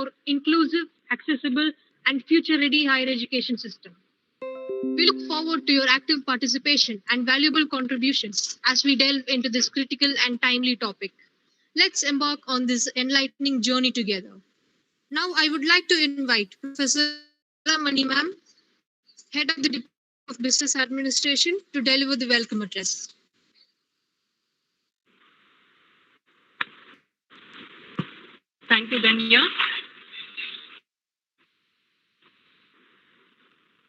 for inclusive, accessible, and future-ready higher education system. We look forward to your active participation and valuable contributions as we delve into this critical and timely topic. Let's embark on this enlightening journey together. Now, I would like to invite Professor Mani Ma'am, Head of the Department of Business Administration, to deliver the welcome address. Thank you, Danya.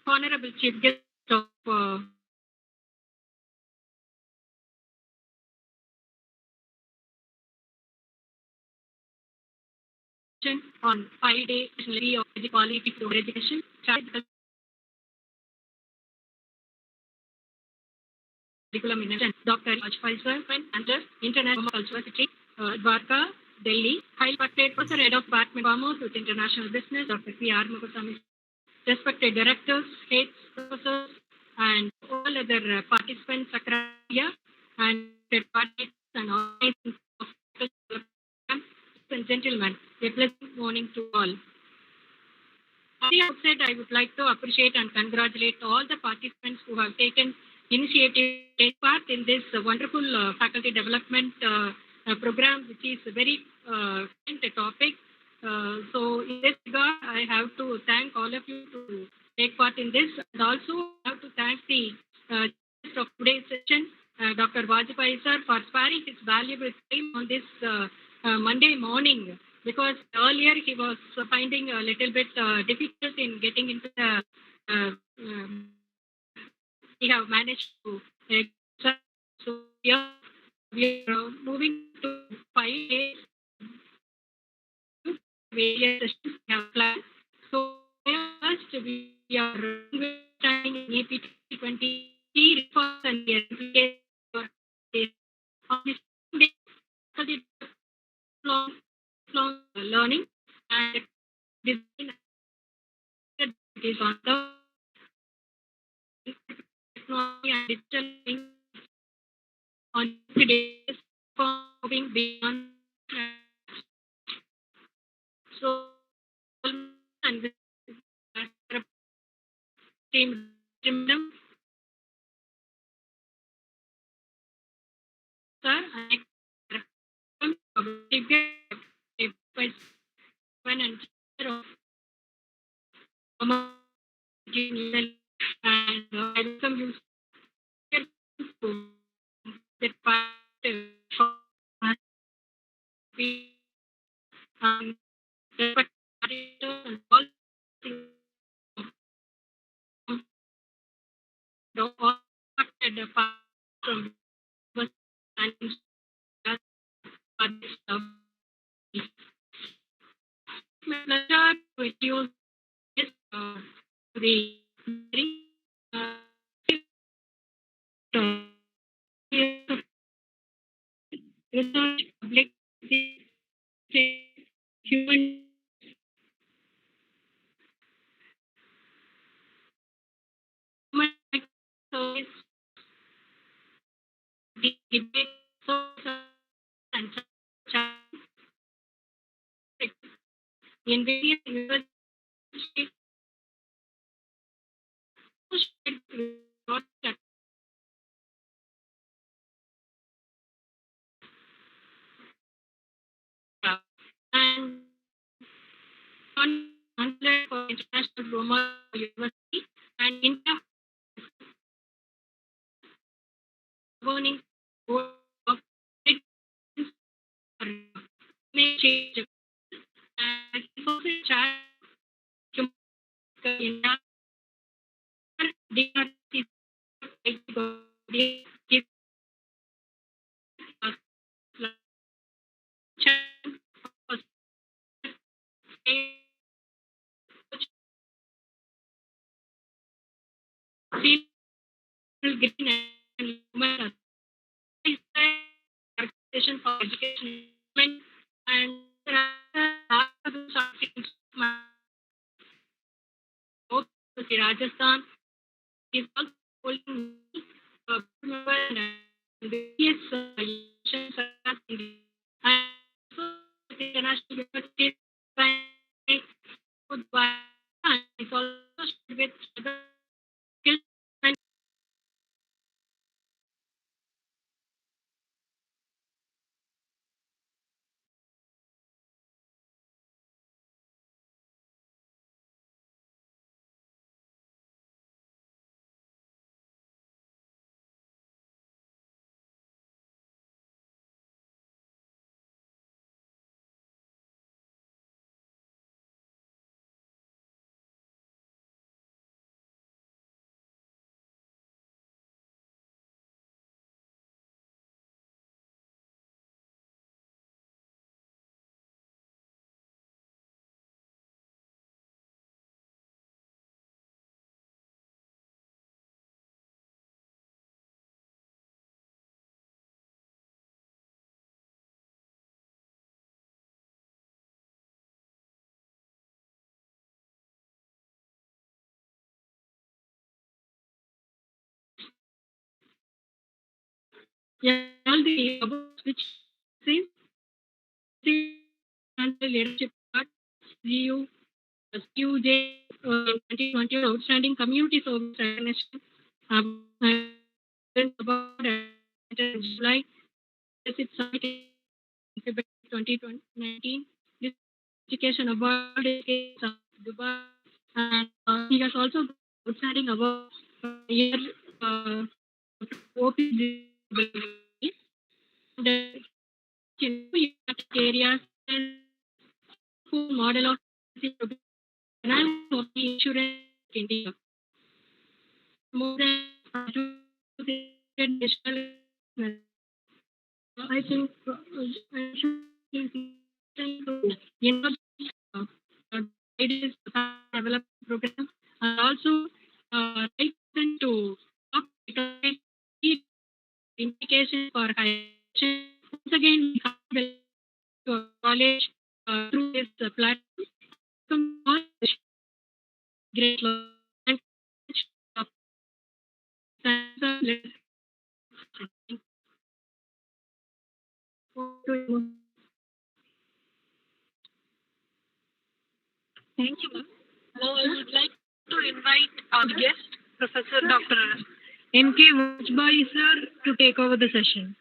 Honorable Chief Guest of on 5-day of quality for education, curriculum in Dr. Ajfai and International Cultural City, Dwarka, Delhi. Highly respected Professor, Head of Department of Commerce with International Business, Dr. P.R. Mukusamy. Respected directors, heads, professors, and all other participants across India and parties and organizations of and gentlemen, a pleasant morning to all. At the outset, I would like to appreciate and congratulate all the participants who have taken initiative to take part in this wonderful faculty development program, which is a very important topic. So in this regard, I have to thank all of you to take part in this, and also have to thank the guest of today's session, Dr. Vajpayee sir, for sparing his valuable time on this Monday morning, because earlier he was finding a little bit difficult in getting into the we have managed to so here we are moving to 5 days various sessions we have planned. So first we are trying APT 20 and on this day long learning and design is on the technology and digital things on today's moving beyond. So and team sir and and I welcome you to that part and all the part from pleasure to introduce this the research public human service the debate and in various universities and on for International Roma University and India governing board of may change and also child India getting and organization for education and Rajasthan is also holding various and also international universities and it's also shared with other skills and yeah, all the above which says and the leadership part, CU, CUJ in 2020 outstanding community service recognition about July it submitted in February 2019. This education award is Dubai, and he has also got outstanding award year OPG and areas and full model of finance of the insurance in India. More than digital, I think I should uh, it is development program and also listen to talk implications for higher education. Once again, we come to college through this platform. Some great and thank you, ma'am. Now I would like to invite our guest, Professor Dr. M.K. Vajpayee sir, to take over the session.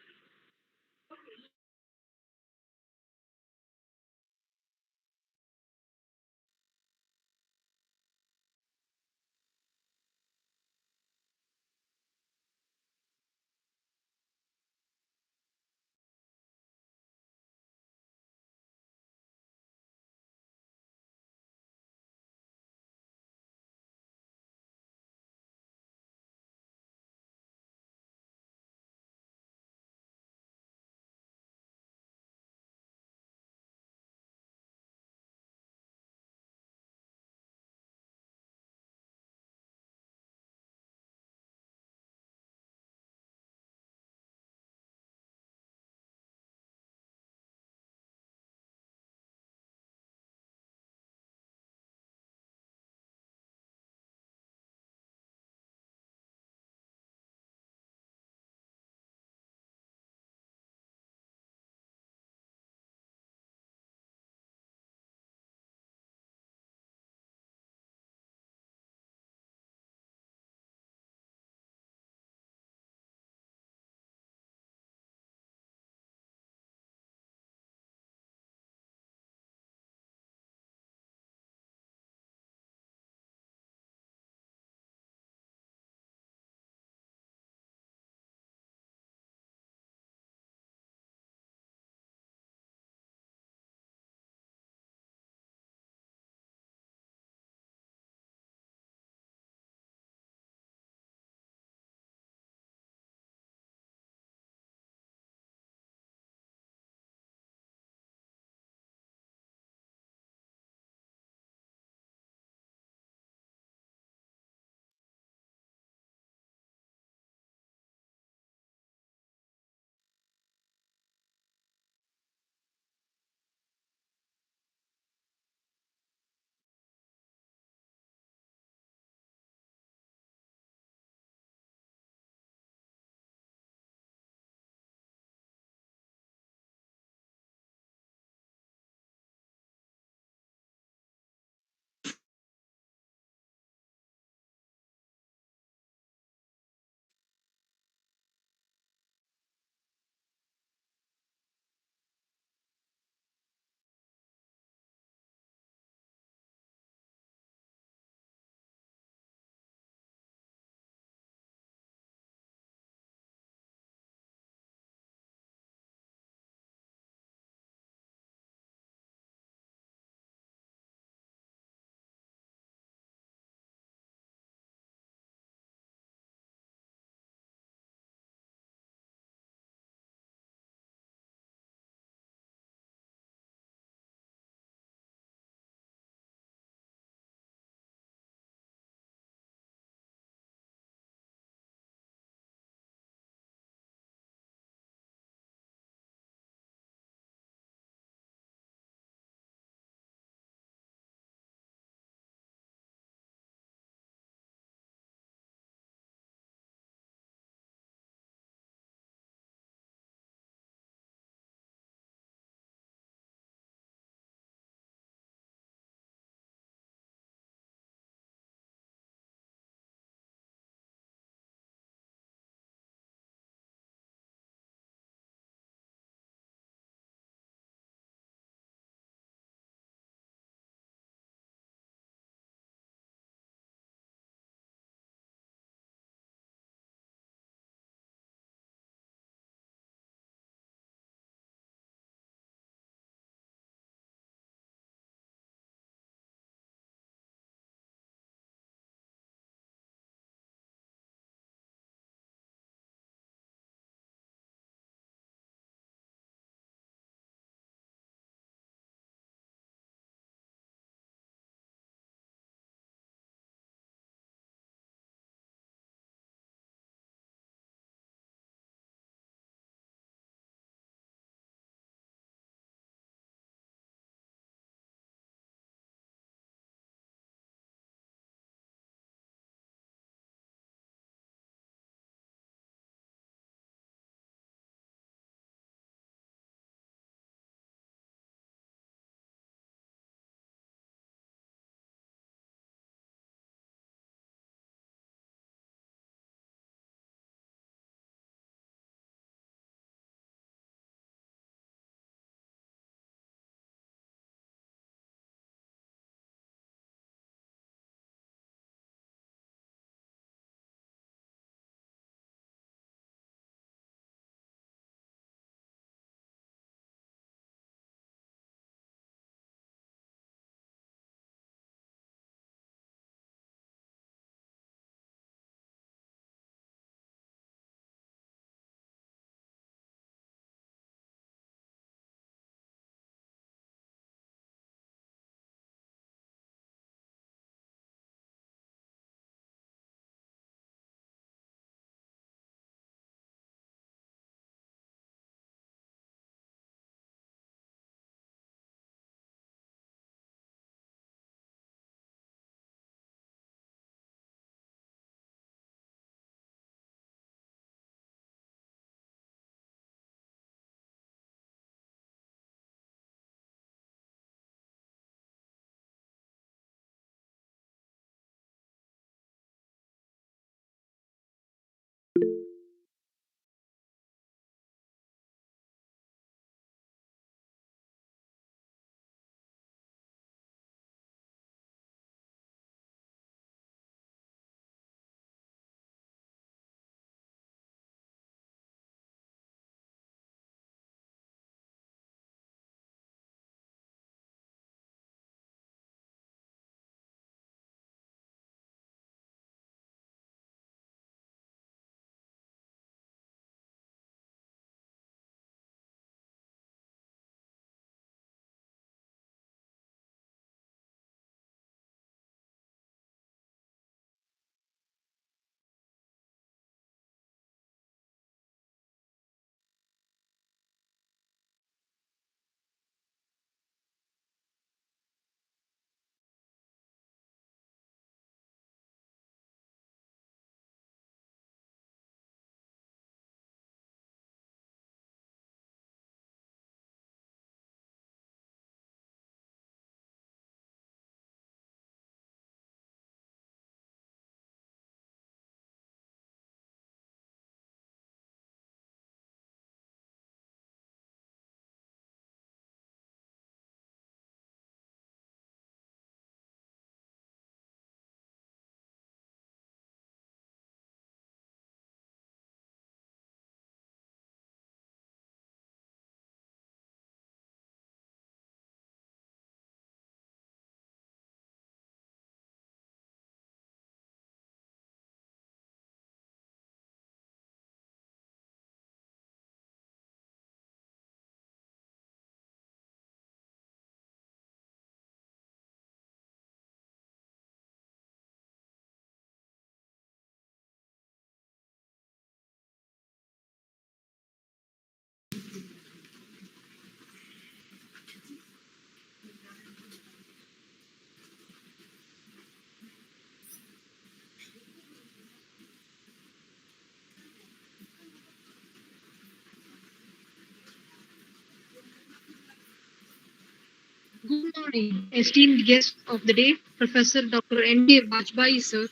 Good morning, esteemed guest of the day, Professor Dr. N.K. Bajpai, sir,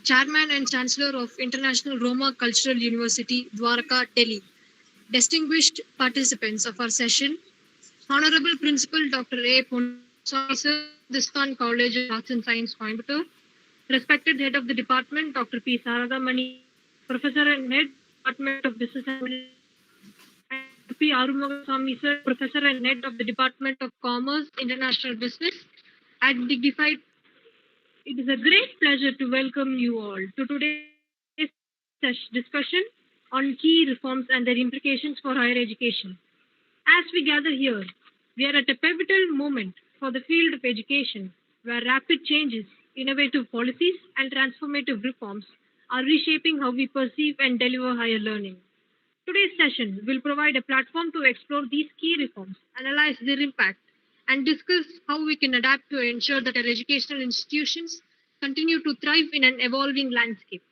Chairman and Chancellor of International Roma Cultural University, Dwarka, Delhi. Distinguished participants of our session, Honorable Principal Dr. A. Ponuswamy, sir, Hindustan College of Arts and Science, Coimbatore, respected Head of the Department, Dr. P. Saradamani, Professor and Head, Department of Business Administration, and P. Arumugaswamy, sir, Professor and Head of the Department of Commerce, International Business, and dignified. It is a great pleasure to welcome you all to today's discussion on key reforms and their implications for higher education. As we gather here, we are at a pivotal moment for the field of education where rapid changes, innovative policies, and transformative reforms are reshaping how we perceive and deliver higher learning. Today's session will provide a platform to explore these key reforms, analyze their impact, and discuss how we can adapt to ensure that our educational institutions continue to thrive in an evolving landscape.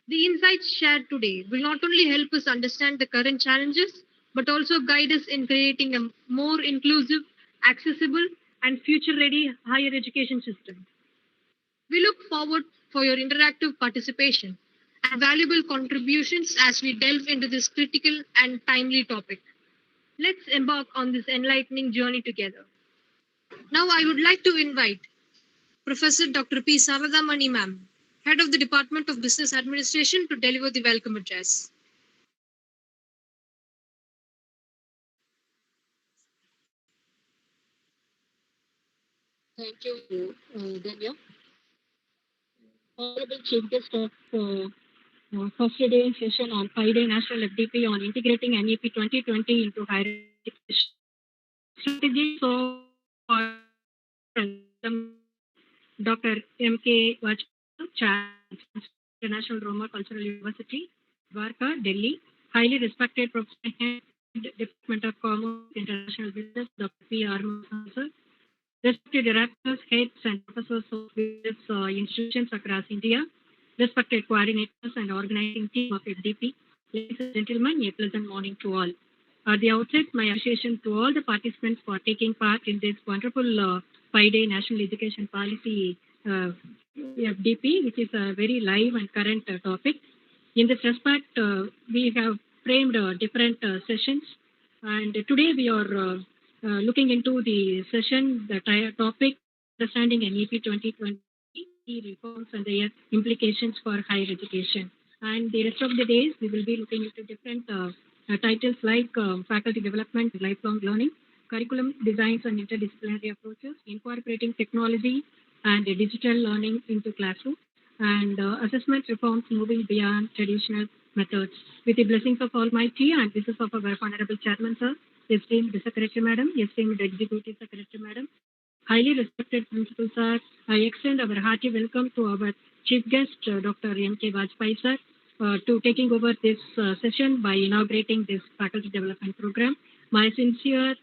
The insights shared today will not only help us understand the current challenges, but also guide us in creating a more inclusive, accessible, and future ready higher education system. We look forward for your interactive participation and valuable contributions as we delve into this critical and timely topic. Let's embark on this enlightening journey together. Now, I would like to invite Professor Dr. P. Saradamani ma'am, Head of the Department of Business Administration, to deliver the welcome address. Thank you, Danya. Honorable Chief Guest of first day session on 5-day National FDP on integrating NEP 2020 into higher education strategy. So, Dr. M.K. Vajpayee, Chair, International Roma Cultural University, Dwarka, Delhi, highly respected Professor Head, Department of Commerce, International Business, Dr. P. R. Sir, respected directors, heads, and professors of various institutions across India, respected coordinators and organizing team of FDP, ladies and gentlemen, a pleasant morning to all. At the outset, my appreciation to all the participants for taking part in this wonderful 5-day National Education Policy FDP, which is a very live and current topic. In this respect, we have framed different sessions, and today we are looking into the session, the topic, understanding NEP 2020 reforms and their implications for higher education. And the rest of the days, we will be looking into different titles like faculty development, lifelong learning, curriculum designs and interdisciplinary approaches, incorporating technology and digital learning into classroom, and assessment reforms moving beyond traditional methods. With the blessings of Almighty and wishes of our Honorable Chairman, sir, esteemed Secretary Madam, esteemed Executive Secretary Madam, highly respected Principal Sir, I extend our hearty welcome to our Chief Guest, Dr. M.K. Vajpayee Sir, to taking over this session by inaugurating this faculty development program. My sincere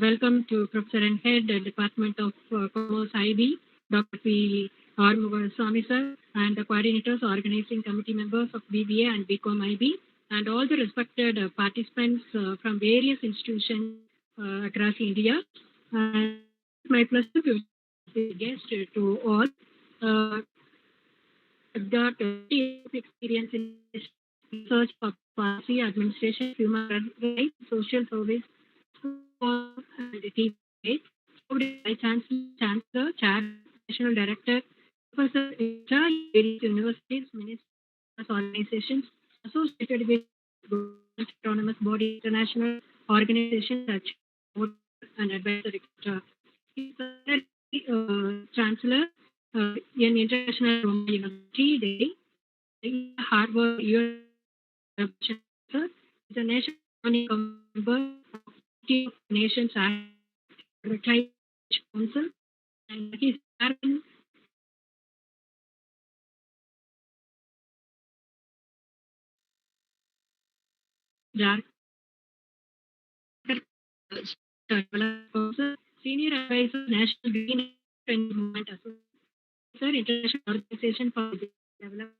welcome to Professor and Head, Department of Commerce IB, Dr. P. R. Swami Sir, and the coordinators, organizing committee members of BBA and BCom IB, and all the respected participants from various institutions across India. And my pleasure to be guest to all. I've got experience in research, policy, administration, human rights, social service, and team. Vice Chancellor, Chair, National Director, Professor, various universities, ministers, organizations associated with autonomous body, international organizations such as and advisory, etc. He's Chancellor in International Roma University, Delhi, Harvard, US. He's a national member of the Nations Act, Retired Council, and he's chairman Jharkhand Council, Senior Advisor, National Green Movement Association, International Organization for Development.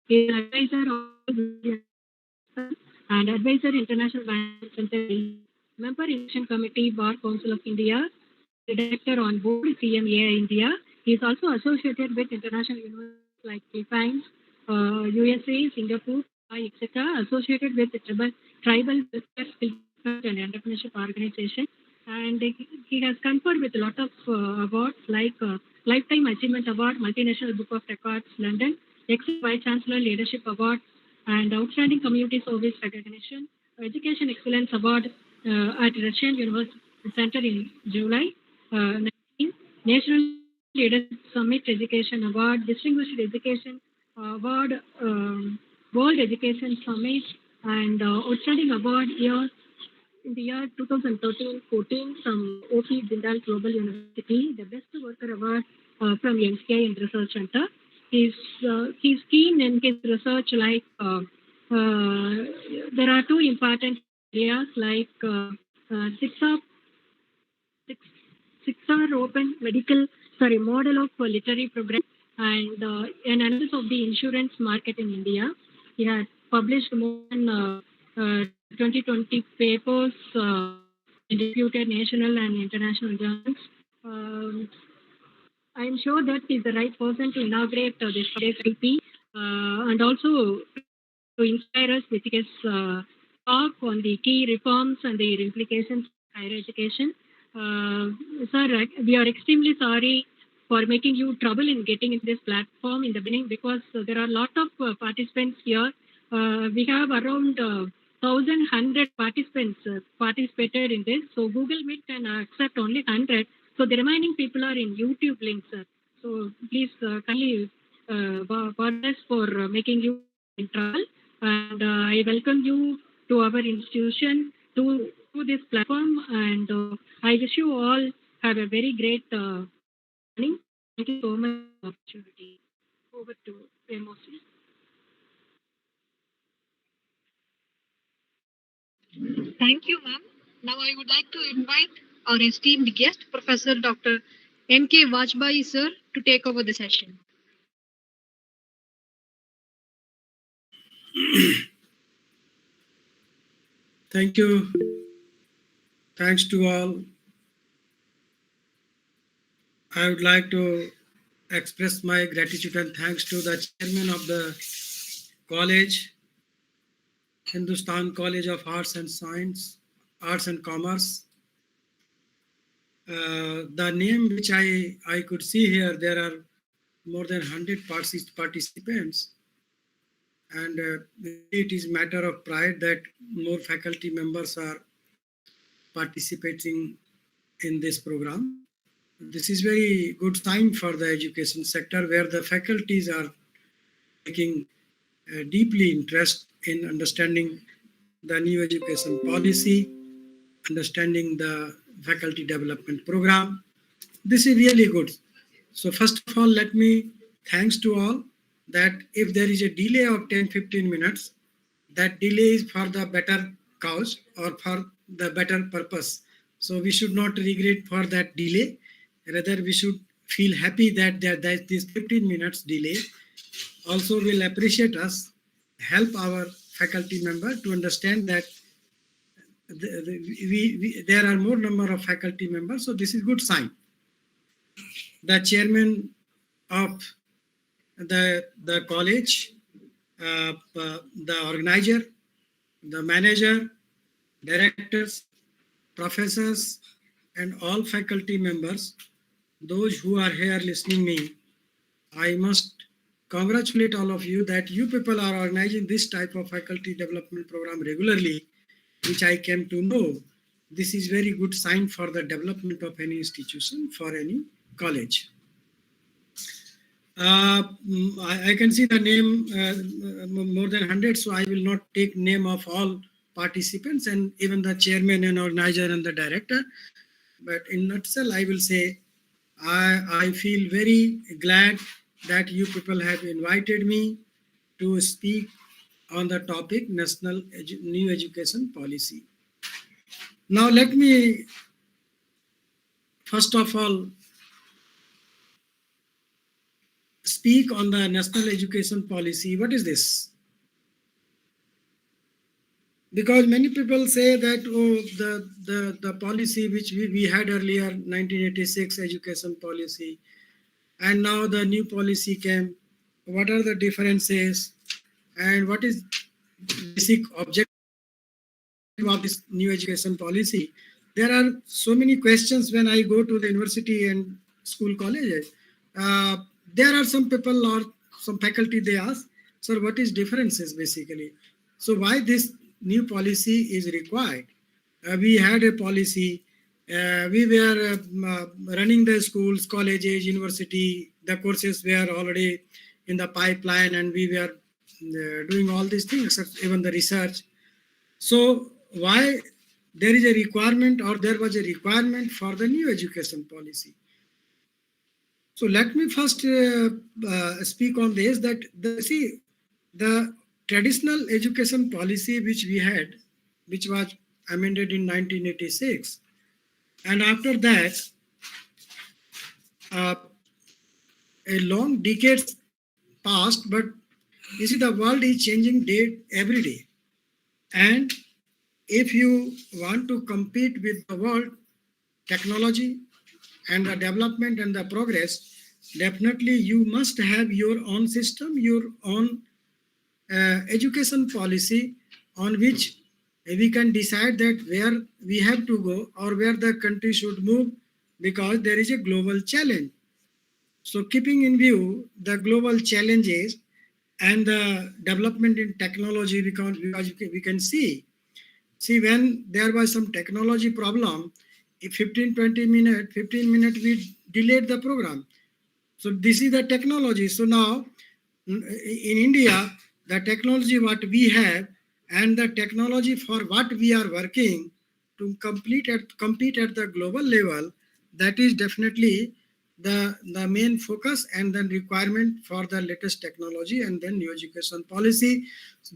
He is an advisor of and advisor International Bank Center, member Election Committee, Bar Council of India, director on board CMAI India. He is also associated with international universities like Philippines, USA, Singapore, etc. Associated with the tribal welfare skill and entrepreneurship organization. And he has conferred with a lot of awards like Lifetime Achievement Award, Multinational Book of Records, London, Excellent Vice Chancellor Leadership Award, and Outstanding Community Service Recognition, Education Excellence Award at Russian University Center in July 19, National Leadership Summit Education Award, Distinguished Education Award, World Education Summit, and Outstanding Award year in the year 2013-14 from OP Jindal Global University, the Best Worker Award from NCI and Research Center. He's keen in his research like there are two important areas like six of six, six are open medical model of literary program and an analysis of the insurance market in India. He has published more than 20 papers in reputed national and international journals. I am sure that he is the right person to inaugurate this LP and also to inspire us with his talk on the key reforms and their implications for higher education. Sir, we are extremely sorry for making you trouble in getting in this platform in the beginning because there are a lot of participants here. We have around 1,100 participants participated in this. So Google Meet can accept only 100. So the remaining people are in YouTube links, sir. So please kindly pardon us for making you in trouble. And I welcome you to our institution to this platform. And I wish you all have a very great morning. Thank you so much for the opportunity. Over to MOC. Thank you, ma'am. Now I would like to invite our esteemed guest, Professor Dr. M.K. Vajpayee, sir, to take over the session. Thank you. Thanks to all. I would like to express my gratitude and thanks to the chairman of the college, Hindustan College of Arts and Science, Arts and Commerce. The name which I could see here, there are more than 100 participants. And it is matter of pride that more faculty members are participating in this program. This is very good sign for the education sector where the faculties are taking deeply interest in understanding the new education policy, understanding the faculty development program. This is really good. So first of all, let me thanks to all that if there is a delay of 10-15 minutes, that delay is for the better cause or for the better purpose. So we should not regret for that delay. Rather, we should feel happy that this 15 minutes delay also will appreciate us, help our faculty member to understand that there are more number of faculty members. So this is good sign. The chairman of the college, the organizer, the manager, directors, professors, and all faculty members, those who are here listening me, I must congratulate all of you that you people are organizing this type of faculty development program regularly, which I came to know. This is very good sign for the development of any institution, for any college. I can see the name more than 100, so I will not take name of all participants and even the chairman and organizer and the director. But in nutshell, I will say I feel very glad that you people have invited me to speak on the topic National New Education Policy. Now let me first of all speak on the National Education Policy. What is this? because many people say that, oh, the policy which we had earlier, 1986 education policy, and now the new policy came. What are the differences, and what is basic objective of this new education policy? There are so many questions when I go to the university and school colleges. Uh, there are some people or some faculty, they ask, sir, what is differences basically? So why this new policy is required? We had a policy. We were running the schools, colleges, university. The courses were already in the pipeline, and we were doing all these things, even the research. So why there is a requirement, or there was a requirement for the new education policy? So let me first speak on this, that the traditional education policy which we had, which was amended in 1986, and after that, uh, a long decades passed, but you see, the world is changing day every day, and if you want to compete with the world technology and the development and the progress, definitely you must have your own system, your own education policy, on which we can decide that where we have to go or where the country should move, because there is a global challenge. So keeping in view the global challenges and the development in technology, because we can see when there was some technology problem, if 15 minutes we delayed the program. So this is the technology. So now in India, the technology what we have and the technology for what we are working to compete at the global level, that is definitely the main focus and then requirement for the latest technology and then new education policy.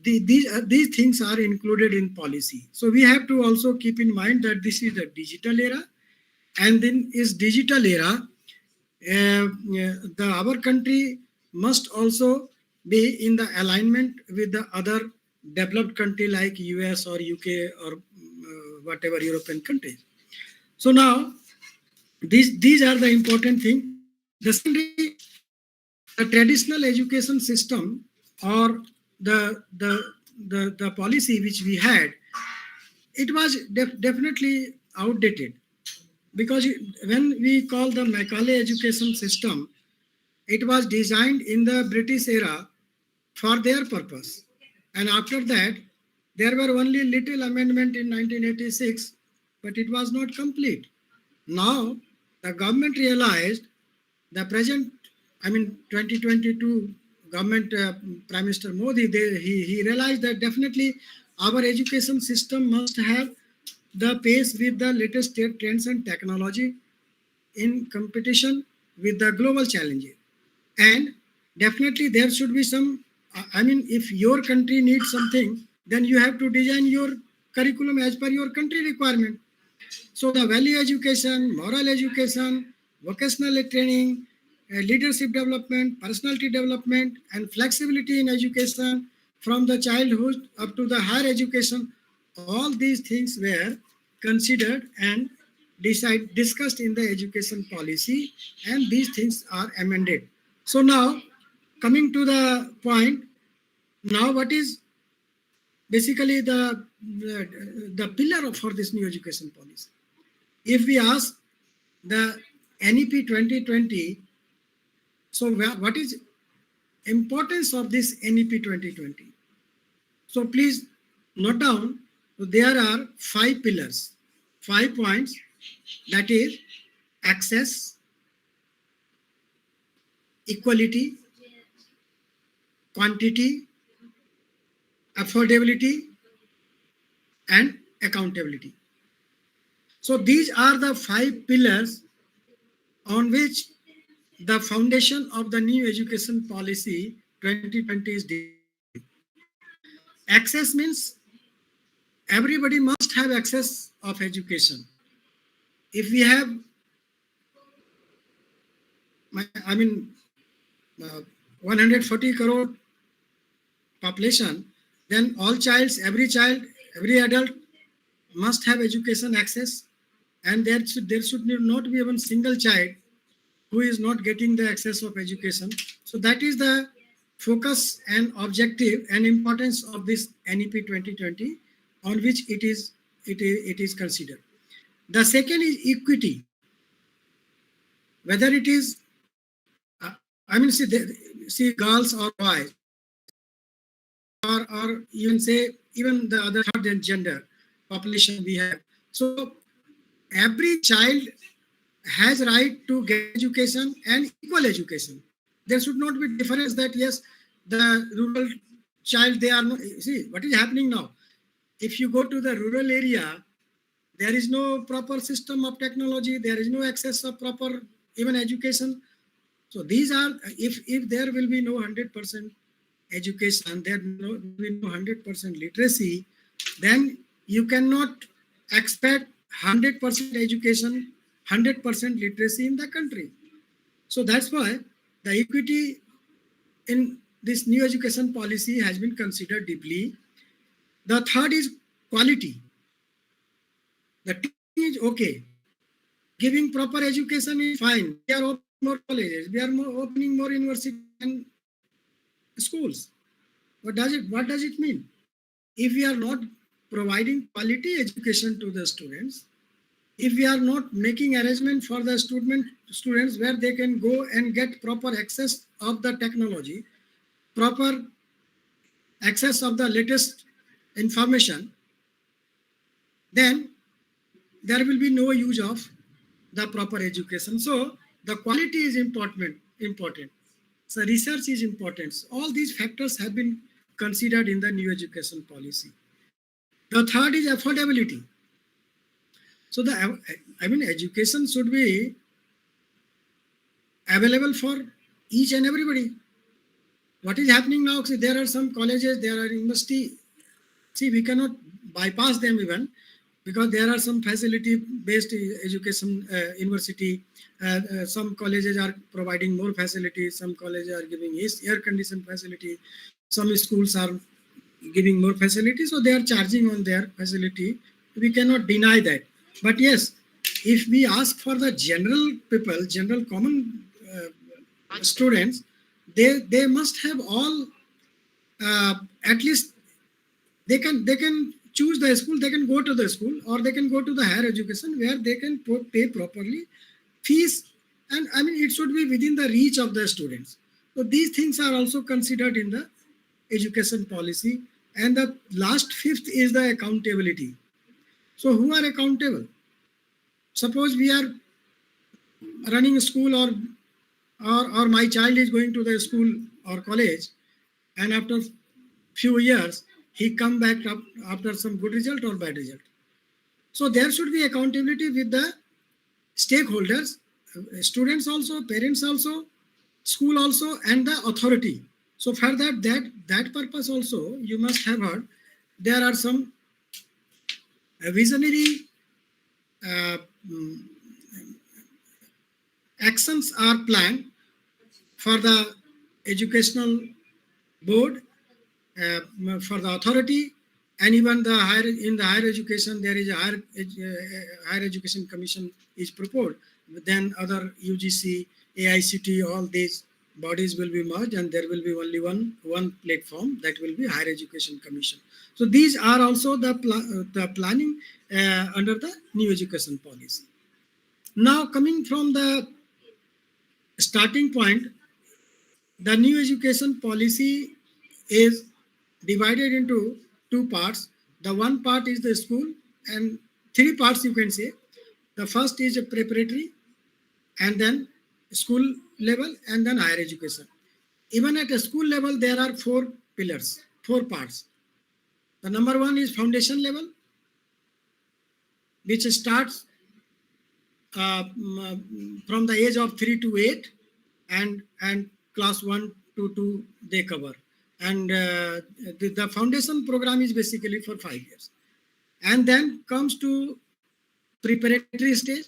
These things are included in policy. So we have to also keep in mind that this is the digital era, and then is digital era, our country must also be in the alignment with the other developed country like US or UK or whatever European countries. So now these are the important thing. The secondary, the traditional education system, or the policy which we had, it was definitely outdated, because when we call the Macaulay education system, it was designed in the British era for their purpose. And after that, there were only little amendment in 1986, but it was not complete. Now, the government realized, the present, 2022 government, Prime Minister Modi, he realized that definitely our education system must have the pace with the latest trends and technology in competition with the global challenges. And definitely there should be some, if your country needs something, then you have to design your curriculum as per your country requirement. So the value education, moral education, vocational training, leadership development, personality development, and flexibility in education from the childhood up to the higher education, all these things were considered and discussed in the education policy, and these things are amended. So now, coming to the point, now what is basically the pillar for this new education policy? If we ask the NEP 2020, so what is importance of this NEP 2020? So please note down, there are 5 pillars, 5 points, that is access, equality, quantity, affordability, and accountability. So these are the 5 pillars on which the foundation of the new education policy 2020 is designed. Access means everybody must have access of education. If we have, I mean, 140 crore population, then every child Every adult must have education access, and there should not be even single child who is not getting the access of education. So that is the focus and objective and importance of this NEP 2020, on which it is considered. The second is equity. Whether it is, see girls or boys, or even say even the other third gender population we have. So every child has right to get education and equal education. There should not be difference that yes, the rural child, they are not. See what is happening now. If you go to the rural area, there is no proper system of technology. There is no access of proper even education. So these are, if there will be no 100% education, there will be no 100% literacy, then you cannot expect 100% education, 100% literacy in the country. So that's why the equity in this new education policy has been considered deeply. The third is quality. The teaching is okay. Giving proper education is fine. We are opening more colleges. We are opening more universities and schools. What does it mean? If we are not providing quality education to the students, if we are not making arrangement for the students where they can go and get proper access of the technology, proper access of the latest information, then there will be no use of the proper education. So the quality is important. So research is important. So all these factors have been considered in the new education policy. The third is affordability. So education should be available for each and everybody. What is happening now? See, there are some colleges, there are university. See, we cannot bypass them even, because there are some facility-based education university. Some colleges are providing more facilities. Some colleges are giving air-conditioned facility. Some schools are giving more facilities, so they are charging on their facility. We cannot deny that. But yes, if we ask for the general people, general common students, they must have all, at least they can choose the school, they can go to the school, or they can go to the higher education where they can pay properly fees, and it should be within the reach of the students. So these things are also considered in the education policy. And the last fifth is the accountability. So who are accountable? Suppose we are running a school, or my child is going to the school or college, and after few years he come back after some good result or bad result. So there should be accountability with the stakeholders, students also, parents also, school also, and the authority. So for that purpose also, you must have heard there are some visionary actions are planned for the educational board, for the authority, and even the higher education. There is a higher education commission is proposed. Then other UGC, AICT, all these bodies will be merged, and there will be only one platform, that will be higher education commission. So these are also the planning under the new education policy. Now coming from the starting point, the new education policy is divided into two parts. The one part is the school, and three parts you can say. The first is a preparatory, and then school level, and then higher education. Even at a school level, there are four pillars, four parts. The number one is foundation level, which starts from the age of 3 to 8, and class 1 to 2 they cover. And the foundation program is basically for 5 years. And then comes to preparatory stage,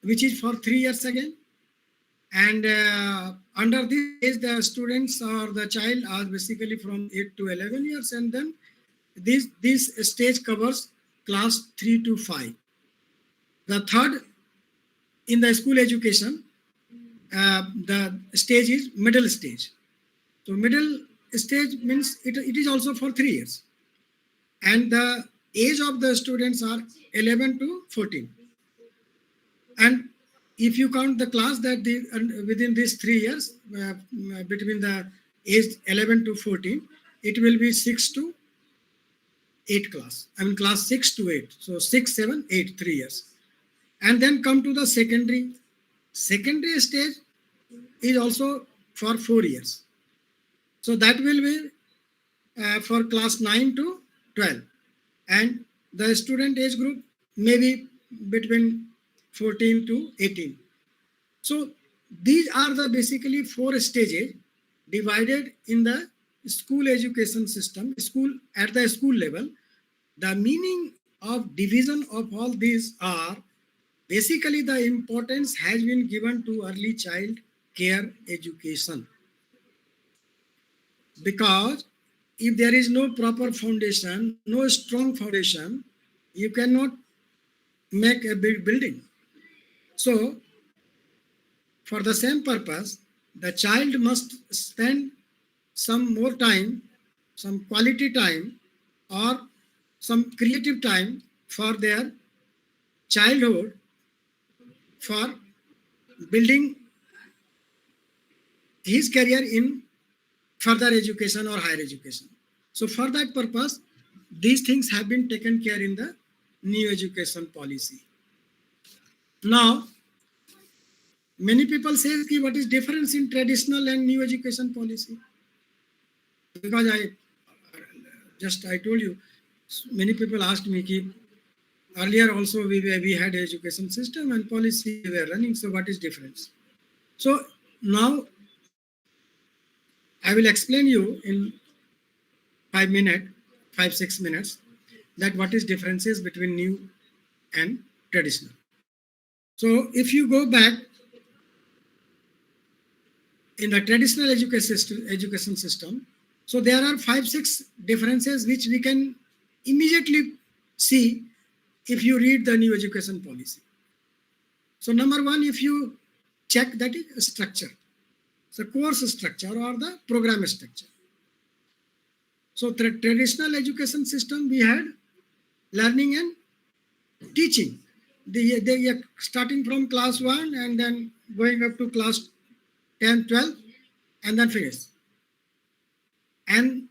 which is for 3 years again. And under this, the students or the child are basically from 8 to 11 years, and then This stage covers class 3 to 5. The third, in the school education, the stage is middle stage. So middle stage means it is also for 3 years. And the age of the students are 11 to 14. And if you count the class that within these 3 years, between the age 11 to 14, it will be 6 to 8 class. I mean class 6 to 8. So 6, 7, 8, 3 years. And then come to the secondary. Secondary stage is also for 4 years. So that will be for class 9 to 12. And the student age group may be between 14 to 18. So these are the basically 4 stages divided in the school education system, school at the school level. The meaning of division of all these are basically the importance has been given to early child care education. Because if there is no proper foundation, no strong foundation, you cannot make a big building. So, for the same purpose, the child must spend some more time, some quality time, or some creative time for their childhood for building his career in further education or higher education. So for that purpose, these things have been taken care in the new education policy. Now, many people say, what is difference in traditional and new education policy? Because I told you, many people asked me, earlier also we had education system and policy we were running, so what is difference? So now I will explain you in 5-6 minutes, that what is differences between new and traditional. So if you go back in the traditional education system, so there are 5-6 differences which we can immediately see if you read the new education policy. So number one, if you check, that is structure. So course structure or the program structure. So traditional education system, we had learning and teaching. They are starting from class 1 and then going up to class 10, 12 and then finish. And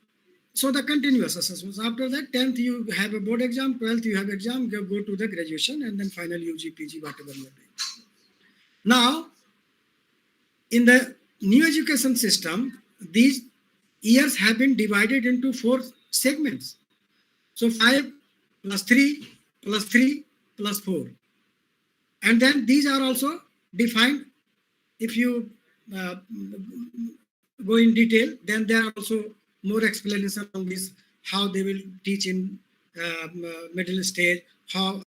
so the continuous assessments. After that, 10th you have a board exam, 12th you have exam, go to the graduation, and then final UG, PG, whatever you are doing. Now, in the new education system, these years have been divided into 4 segments. So 5 plus 3 plus 3 plus 4. And then these are also defined. If you go in detail, then there are also more explanation on this, how they will teach in middle stage, how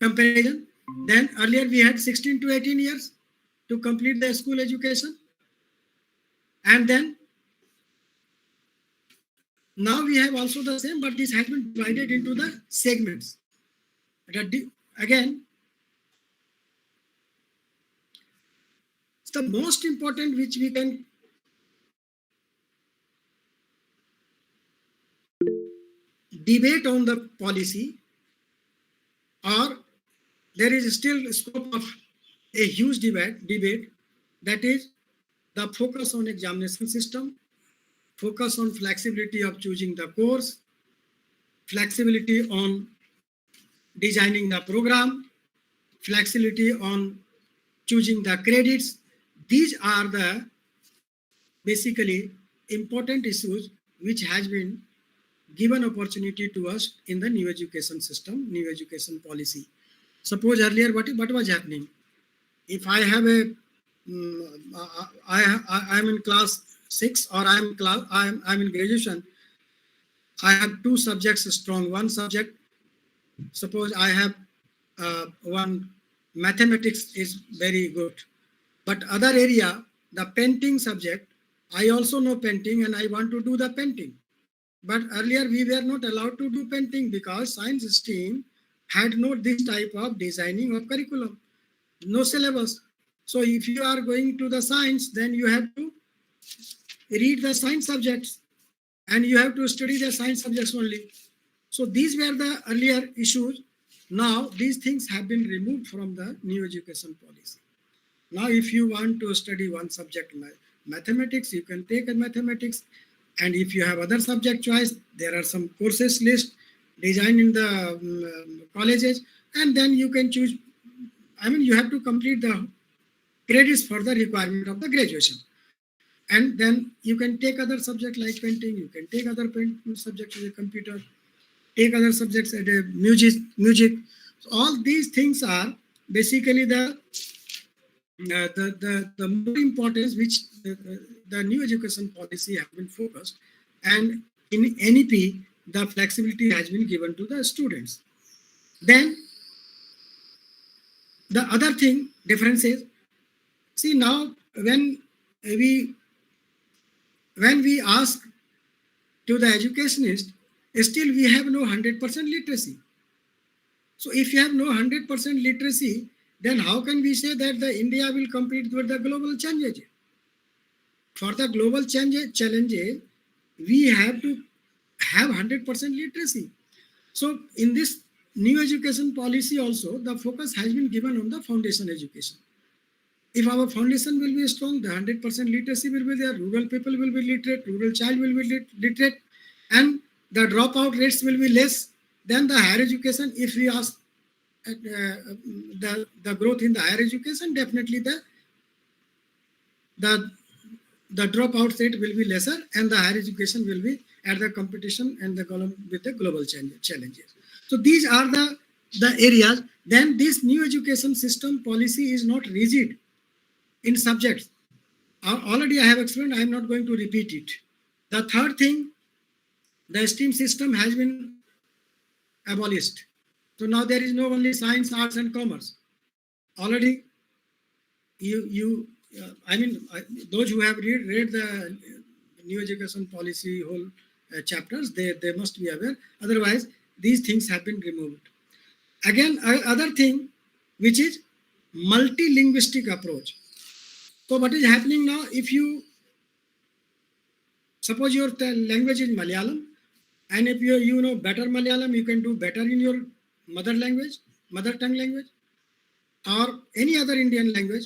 comparison. Then earlier we had 16 to 18 years to complete the school education. And then now we have also the same, but this has been divided into the segments. Again, it's the most important which we can debate on the policy, or there is still scope of a huge debate, that is the focus on examination system, focus on flexibility of choosing the course, flexibility on designing the program, flexibility on choosing the credits. These are the basically important issues which has been given opportunity to us in the new education system, new education policy. Suppose earlier what was happening? If I have a I am in class 6 or I'm in graduation, I have two subjects strong. One subject, suppose I have one mathematics is very good, but other area, the painting subject, I also know painting and I want to do the painting. But earlier we were not allowed to do painting because science stream had no this type of designing of curriculum, no syllabus. So if you are going to the science, then you have to read the science subjects and you have to study the science subjects only. So these were the earlier issues. Now these things have been removed from the new education policy. Now if you want to study one subject, mathematics, you can take a mathematics. And if you have other subject choice, there are some courses list designed in the colleges, and then you can choose. I mean, you have to complete the credits for the requirement of the graduation. And then you can take other subject like painting, you can take other subjects as a computer, take other subjects at a music. So all these things are basically the more importance which the new education policy have been focused, and in NEP the flexibility has been given to the students. Then the other thing difference is, see now when we ask to the educationist, still we have no 100% literacy. So if you have no 100% literacy, then how can we say that the India will compete with the global challenges? For the global challenges, we have to have 100% literacy. So in this new education policy also, the focus has been given on the foundation education. If our foundation will be strong, the 100% literacy will be there, rural people will be literate, rural child will be literate, and the dropout rates will be less than the higher education. If we ask the growth in the higher education, definitely the dropout rate will be lesser and the higher education will be at the competition and with the global challenges. So these are the areas. Then this new education system policy is not rigid in subjects. Already I have explained, I am not going to repeat it. The third thing, the STEAM system has been abolished. So now there is no only science, arts and commerce. Already those who have read the new education policy whole chapters, they must be aware. Otherwise, these things have been removed. Again, other thing, which is multilinguistic approach. So what is happening now, if you suppose your language is Malayalam, and if you know better Malayalam, you can do better in your mother tongue language, or any other Indian language,